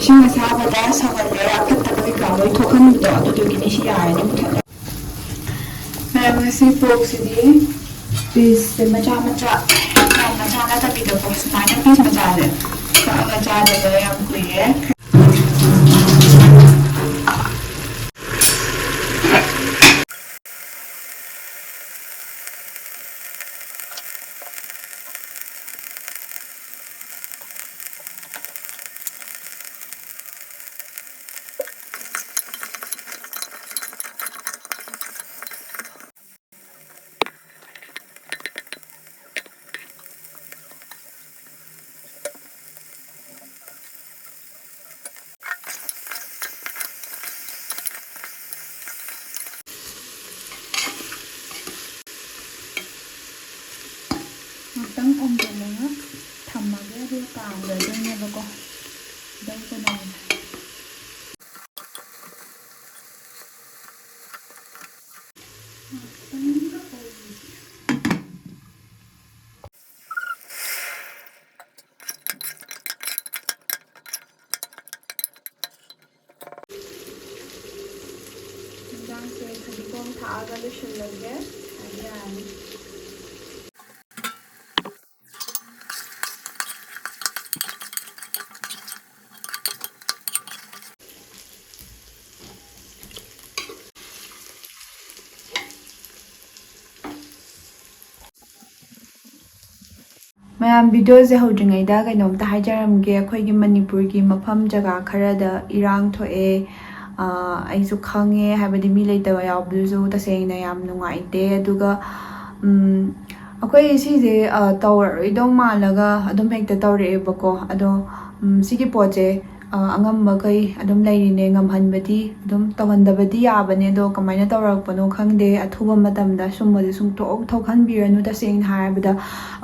Isang asabada sa kanya katabi ka ay tokan do ato to ginishi ay ni mutha Ma'am si pork sidi piece macha macha na tabi do pork na piece macha do yam kuye Matang omdala thamage do kaam da dine bako dai ko na Jang se khadi kom tha ga lo shil lage ayan Mayam video se hodringai da kainom ta haijaram ge akhoi gi Manipur gi mafam jaga khara da irang thoe ai su khange habadi mi leitaba yawbu su tasengna yam nungaite aduga akhoi si je tawroi dong malaga adum hekta tawre bako ado sigi poje angamba kai adum lairine ngamhanbadi adum tawhandabadi yabane do kamaina tawrakpano khangde athuba matamda sumbadi sung tok thokhanbiranu taseng haibada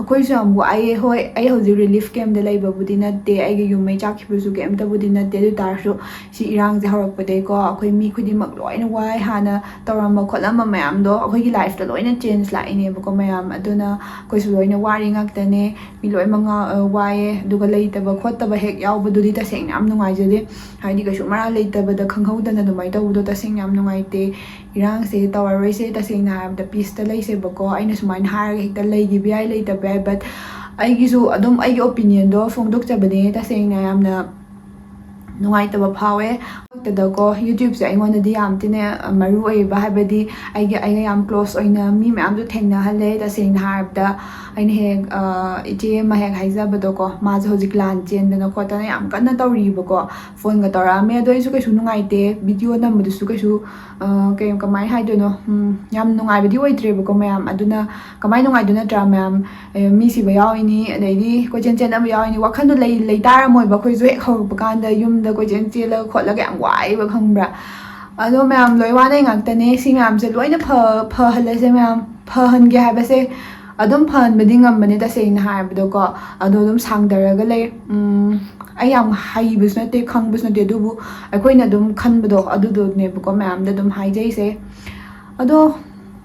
akhoi su ambu ai hoi ai hoji relief camp de laiba budi natte ai gi yumai chakhibusu camp da budi natte du tarsu si irang je horakpade ko akhoi mi khudi mak loina wai hana tawrama khotlama mayam do akhoi gi life da loina change laine bako mayam aduna koi su loina wari ngaktane mi loi manga waye duga leitaba khottaba hek yawbududi taseng am nungaijade haidi ka shumara leitabada khanghaudana dumai tawudo taseng yam nungaite irang se tawaroi se taseng na habda peace ta leise bako aina sumain har hekta leigi bi ai leitabai but aigi su adum aigi opinion do fongdok chabane taseng na yamna nungaitaba phawe tada ko YouTube se aingona di yam tine maru oi ba habadi aigi ai yam close oina mi ma'am du thengna hale taseng na habda aina he ije ma hek haijabado ko ma je hojik lan chen dana khotana yam kanna tawri bako phone ga tora me do isu kaisu nungaite video nambu su kaisu kai kamai haidono yam nungai bidi oitre bako mayam aduna kamai nungai duna tra mayam mi si ba yawini adaidi ko chen chen am yawini wakhan do lei tara moi ba khoi zo hek hor bakanda yum da ko chen chela khotlaga yam wai ba khangbra ado mayam loi wa nei ngaktane si mayam se loina pha halase mayam pha hange habase adum phan badi ngambane taseng haibdo ko ado dum sangdaraga lei ai yam haibus nate khangbus nate dubu akoina dum khanbado adudo ne ko mayam da dum haijai se ado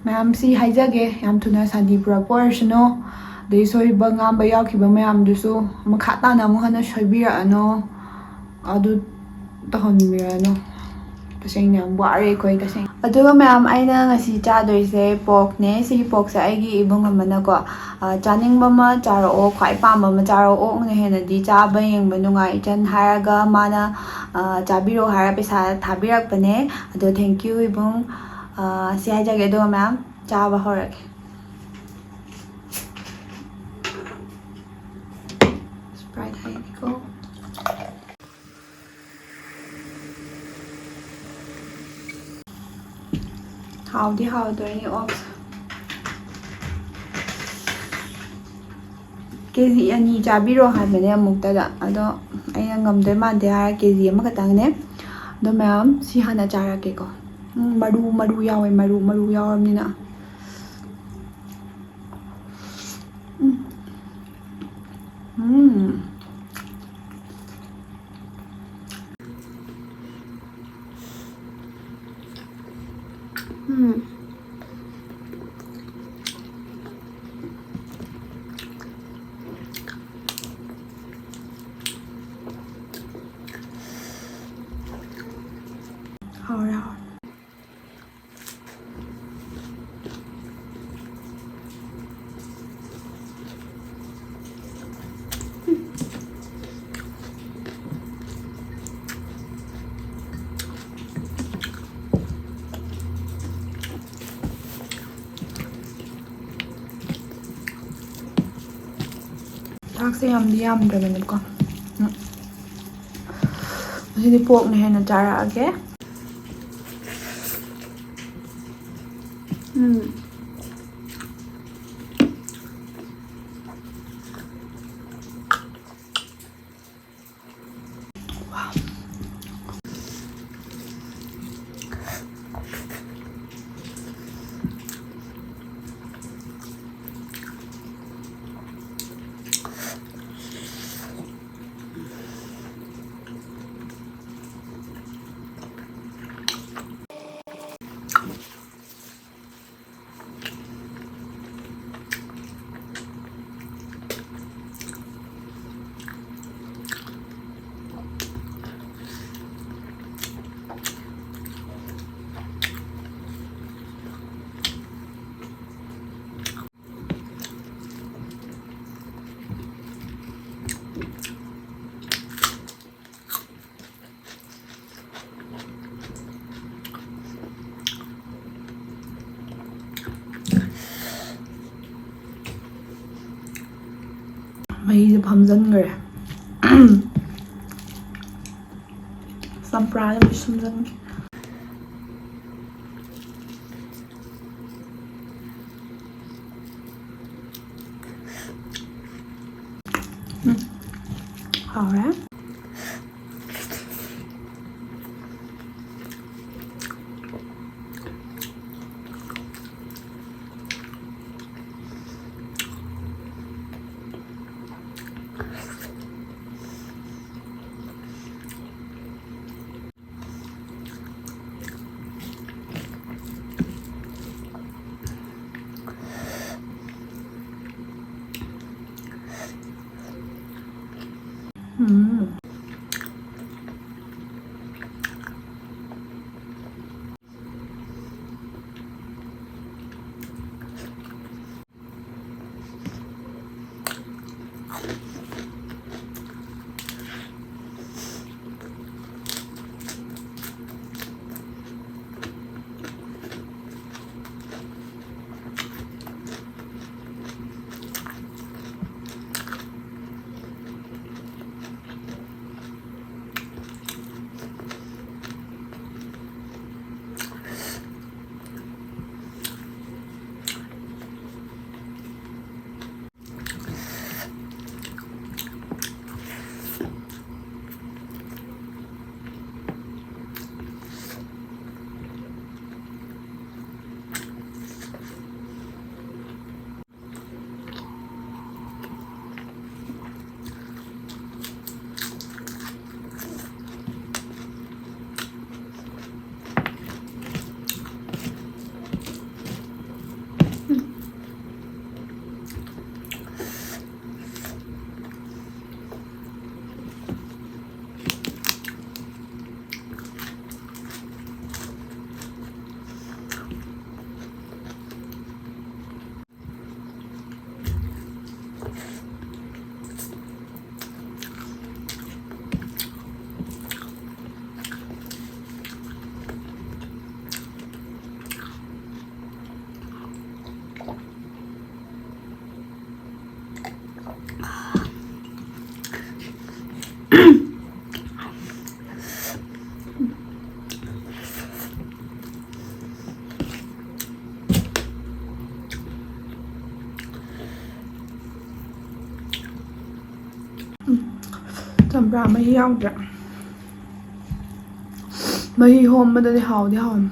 mayam si haijage yam thuna sandi pura portiono dei soi bangam ba yakhiba mayam dusu makha ta na mo hana shoibira ano adu tahonmira no taseng yam ware koi taseng aduga mayam aina ngasi chadoise pork ne si pork sa aigi ibung amana ko chaning mama charo o khwai pam mama charo o ne hena di chaba yeng banungai chan haraga mana chabiro hara pesa thabirak pane ado thank you ibung si hajage do mayam chaba horak Sprite hai ko Howdy howdy ox KG ani chabiro habane amukta da ado aina ngamde mande ha KG amakatang ne do ma'am si hana chara ke ko maru yawe maru yawamnina ꯍꯥꯎꯔꯦ ꯍꯥꯎꯔꯦ. ꯆꯥꯛꯁꯦ ꯌꯥꯝꯗꯤ ꯌꯥꯝꯗ꯭ꯔꯕꯅꯦꯀꯣ. ꯉꯁꯤꯗꯤ ꯄꯣꯛꯅ ꯍꯦꯟꯅ ꯆꯥꯔꯛꯑꯒꯦ. ꯃꯍꯤꯁꯦ ꯐꯝꯖꯟꯈ꯭ꯔꯦ. ꯆꯝꯄ꯭ꯔꯥꯗ ꯑꯃꯨꯛ ꯁꯨꯝꯖꯟꯈꯤ. ꯍꯥꯎꯔꯦ. ꯆꯝꯄ꯭ꯔꯥ ꯃꯍꯤ ꯌꯥꯎꯗ꯭ꯔꯦ. ꯃꯍꯤ ꯍꯣꯝꯕꯗꯗꯤ ꯍꯥꯎꯗꯤ ꯍꯥꯎꯅꯤ.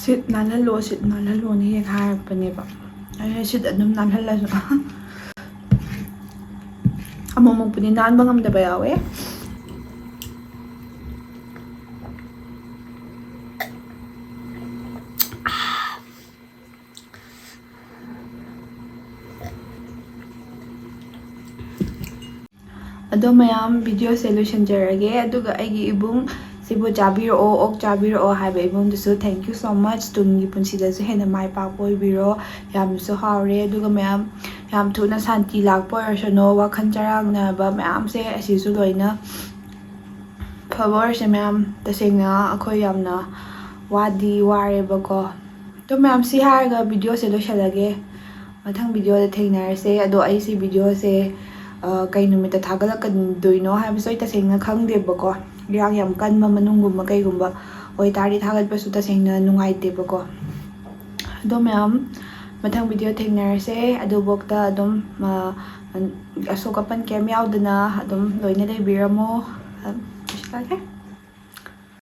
ꯁꯤꯠ ꯅꯥꯜꯍꯜꯂꯣꯅ ꯍꯦꯛ ꯍꯥꯏꯔꯛꯄꯅꯦꯕ. ꯑꯩꯅ ꯁꯤꯠ ꯑꯗꯨꯝ ꯅꯥꯜꯍꯜꯂꯁꯨ ꯑꯃꯨꯛꯃꯨꯛꯄꯨꯗꯤ ꯅꯥꯟꯕ ꯉꯝꯗꯕ ꯌꯥꯎꯋꯦ. ꯑꯗꯣ ꯃꯌꯥꯝ ꯚꯤꯗꯤꯑꯣꯁꯦ ꯂꯣꯏꯁꯤꯟꯖꯔꯒꯦ. ꯑꯗꯨꯒ ꯑꯩꯒꯤ ꯏꯕꯨꯡ ꯁꯤꯕꯨ ꯆꯥꯕꯤꯔꯛꯑꯣ, ꯑꯣꯛ ꯆꯥꯕꯤꯔꯛꯑꯣ ꯍꯥꯏꯕ ꯏꯕꯨꯡꯗꯨꯁꯨ ꯊꯦꯡꯛ ꯌꯨ ꯁꯣ ꯃꯆ. ꯇꯨꯡꯒꯤ ꯄꯨꯟꯁꯤꯗꯁꯨ ꯍꯦꯟꯅ ꯃꯥꯏ ꯄꯥꯛꯄ ꯑꯣꯏꯕꯤꯔꯣ. ꯌꯥꯝꯅꯁꯨ ꯍꯥꯎꯔꯦ. ꯑꯗꯨꯒ ꯃꯌꯥꯝ ꯌꯥꯝ ꯊꯨꯅ ꯁꯥꯟꯇꯤ ꯂꯥꯛꯄ ꯑꯣꯏꯔꯁꯅꯣ. ꯋꯥꯈꯜ ꯆꯔꯥꯡꯅꯕ ꯃꯌꯥꯝꯁꯦ ꯑꯁꯤꯁꯨ ꯂꯣꯏꯅ ꯐꯕ ꯑꯣꯏꯔꯁꯦ ꯃꯌꯥꯝ. ꯇꯁꯦꯡꯅ ꯑꯩꯈꯣꯏ ꯌꯥꯝꯅ ꯋꯥꯗꯤ ꯋꯥꯔꯦꯕꯀꯣ. ꯑꯗꯣ ꯃꯌꯥꯝ ꯁꯤ ꯍꯥꯏꯔꯒ ꯚꯤꯗꯤꯑꯣꯁꯦ ꯂꯣꯏꯁꯤꯜꯂꯒꯦ. ꯃꯊꯪ ꯚꯤꯗꯤꯑꯣꯗ ꯊꯦꯡꯅꯔꯁꯦ. ꯑꯗꯣ ꯑꯩ ꯁꯤ ꯚꯤꯗꯤꯑꯣꯁꯦ ꯀꯩ ꯅꯨꯃꯤꯠꯇ ꯊꯥꯒꯠꯂꯛꯀꯗꯣꯏꯅꯣ ꯍꯥꯏꯕꯁꯨ ꯑꯩ ꯇꯁꯦꯡꯅ ꯈꯪꯗꯦꯕꯀꯣ. ꯏꯔꯥꯡ ꯌꯥꯝ ꯀꯟꯕ ꯃꯅꯨꯡꯒꯨꯝꯕ ꯀꯩꯒꯨꯝꯕ ꯑꯣꯏꯇꯥꯔꯗꯤ ꯊꯥꯒꯠꯄꯁꯨ ꯇꯁꯦꯡꯅ ꯅꯨꯡꯉꯥꯏꯇꯦꯕꯀꯣ. ꯑꯗꯣ ꯃꯌꯥꯝ ꯃꯊꯪ ꯚꯤꯗꯤꯑꯣ ꯊꯦꯡꯅꯔꯁꯦ. ꯑꯗꯨꯐꯥꯎꯗ ꯑꯗꯨꯝ ꯑꯁꯣꯛ ꯑꯄꯟ ꯀꯩꯝ ꯌꯥꯎꯗꯅ ꯑꯗꯨꯝ ꯂꯣꯏꯅ ꯂꯩꯕꯤꯔꯝꯃꯣ.